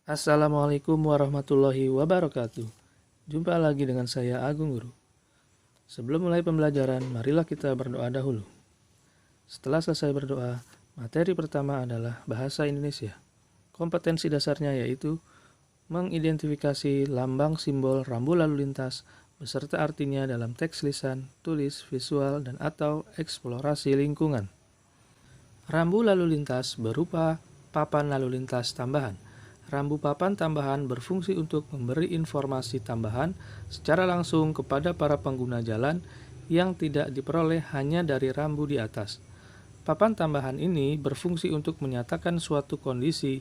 Assalamualaikum warahmatullahi wabarakatuh. Jumpa lagi dengan saya Agung Guru. Sebelum mulai pembelajaran, marilah kita berdoa dahulu. Setelah selesai berdoa, materi pertama adalah bahasa Indonesia. Kompetensi dasarnya yaitu mengidentifikasi lambang simbol rambu lalu lintas beserta artinya dalam teks lisan, tulis, visual, dan atau eksplorasi lingkungan. Rambu lalu lintas berupa papan lalu lintas tambahan. Rambu papan tambahan berfungsi untuk memberi informasi tambahan secara langsung kepada para pengguna jalan yang tidak diperoleh hanya dari rambu di atas. Papan tambahan ini berfungsi untuk menyatakan suatu kondisi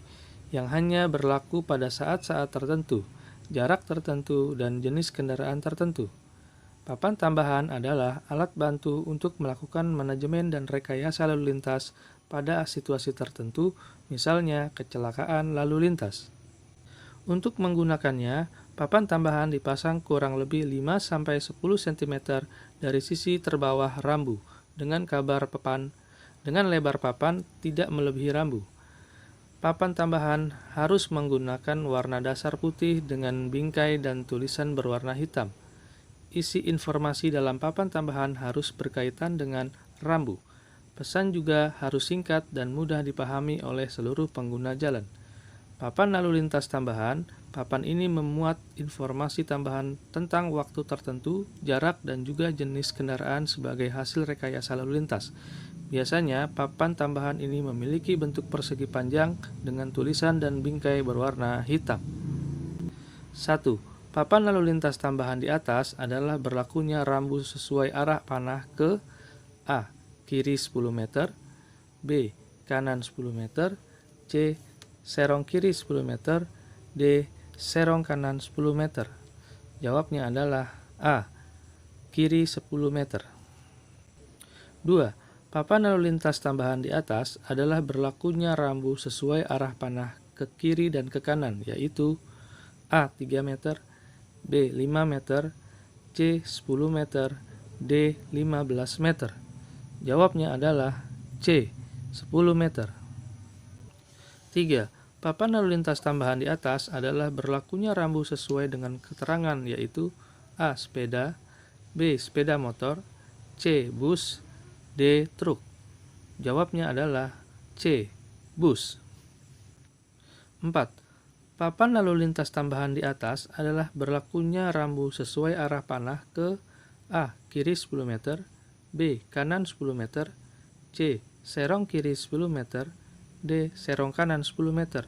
yang hanya berlaku pada saat-saat tertentu, jarak tertentu, dan jenis kendaraan tertentu. Papan tambahan adalah alat bantu untuk melakukan manajemen dan rekayasa lalu lintas pada situasi tertentu, misalnya kecelakaan lalu lintas. Untuk menggunakannya, papan tambahan dipasang kurang lebih 5-10 cm dari sisi terbawah rambu dengan lebar papan tidak melebihi rambu. Papan tambahan harus menggunakan warna dasar putih dengan bingkai dan tulisan berwarna hitam. Isi informasi dalam papan tambahan harus berkaitan dengan rambu. Pesan juga harus singkat dan mudah dipahami oleh seluruh pengguna jalan. Papan lalu lintas tambahan, papan ini memuat informasi tambahan tentang waktu tertentu, jarak, dan juga jenis kendaraan sebagai hasil rekayasa lalu lintas. Biasanya, papan tambahan ini memiliki bentuk persegi panjang dengan tulisan dan bingkai berwarna hitam. 1. Papan lalu lintas tambahan di atas adalah berlakunya rambu sesuai arah panah ke A. Kiri 10 meter, B. Kanan 10 meter, C. Serong kiri 10 meter, D. Serong kanan 10 meter. Jawabnya adalah A. Kiri 10 meter. 2. Papan lalu lintas tambahan di atas adalah berlakunya rambu sesuai arah panah ke kiri dan ke kanan, yaitu A. 3 meter, B. 5 meter, C. 10 meter, D. 15 meter. Jawabnya adalah C. 10 meter. 3. Papan lalu lintas tambahan di atas adalah berlakunya rambu sesuai dengan keterangan, yaitu A. Sepeda, B. Sepeda motor, C. Bus, D. Truk. Jawabnya adalah C. Bus. 4. Papan lalu lintas tambahan di atas adalah berlakunya rambu sesuai arah panah ke A. Kiri 10 meter, B. Kanan 10 meter, C. Serong kiri 10 meter, D. Serong kanan 10 meter.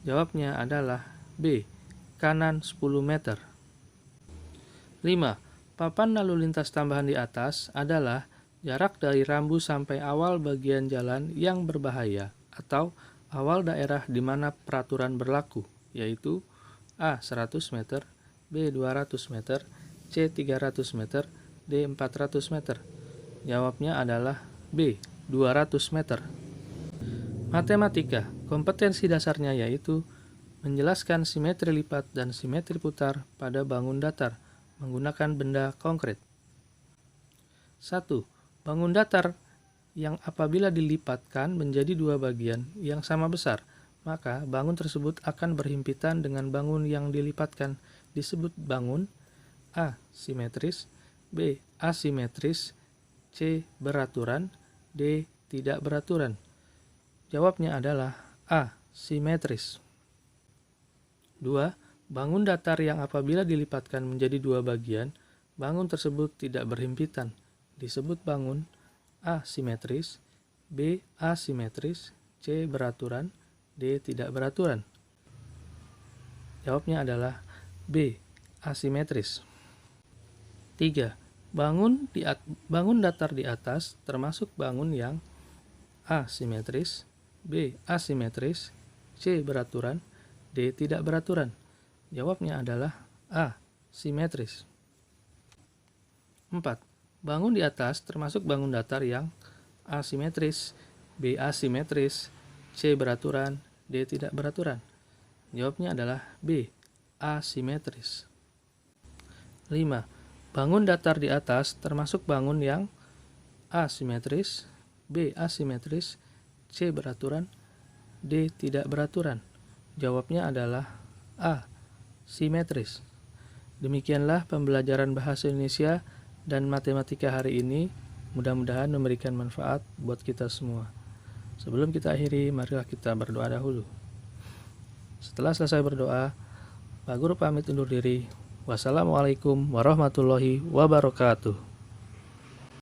Jawabnya adalah B. Kanan 10 meter. 5. Papan lalu lintas tambahan di atas adalah jarak dari rambu sampai awal bagian jalan yang berbahaya atau awal daerah di mana peraturan berlaku, yaitu A. 100 meter, B. 200 meter, C. 300 meter, D. 400 meter. Jawabnya adalah B. 200 meter. Matematika, kompetensi dasarnya yaitu menjelaskan simetri lipat dan simetri putar pada bangun datar menggunakan benda konkret. 1. Bangun datar yang apabila dilipatkan menjadi dua bagian yang sama besar, maka bangun tersebut akan berhimpitan dengan bangun yang dilipatkan, disebut bangun A. Simetris, B. Asimetris, C. Beraturan, D. Tidak beraturan. Jawabnya adalah A. Simetris. 2. Bangun datar yang apabila dilipatkan menjadi dua bagian, bangun tersebut tidak berhimpitan, disebut bangun A. Simetris, B. Asimetris, C. Beraturan, D. Tidak beraturan. Jawabnya adalah B. Asimetris. 3. Bangun datar di atas termasuk bangun yang A. Simetris, B. Asimetris, C. Beraturan, D. Tidak beraturan. Jawabnya adalah A. Simetris. 4. Bangun di atas termasuk bangun datar yang A. Simetris, B. Asimetris, C. Beraturan, D. Tidak beraturan. Jawabnya adalah B. Asimetris. 5. Bangun datar di atas termasuk bangun yang A. Simetris, B. Asimetris, C. Beraturan, D. Tidak beraturan. Jawabnya adalah A. Simetris. Demikianlah pembelajaran bahasa Indonesia dan matematika hari ini. Mudah-mudahan memberikan manfaat buat kita semua. Sebelum kita akhiri, marilah kita berdoa dahulu. Setelah selesai berdoa, Pak Guru pamit undur diri. Wassalamualaikum warahmatullahi wabarakatuh.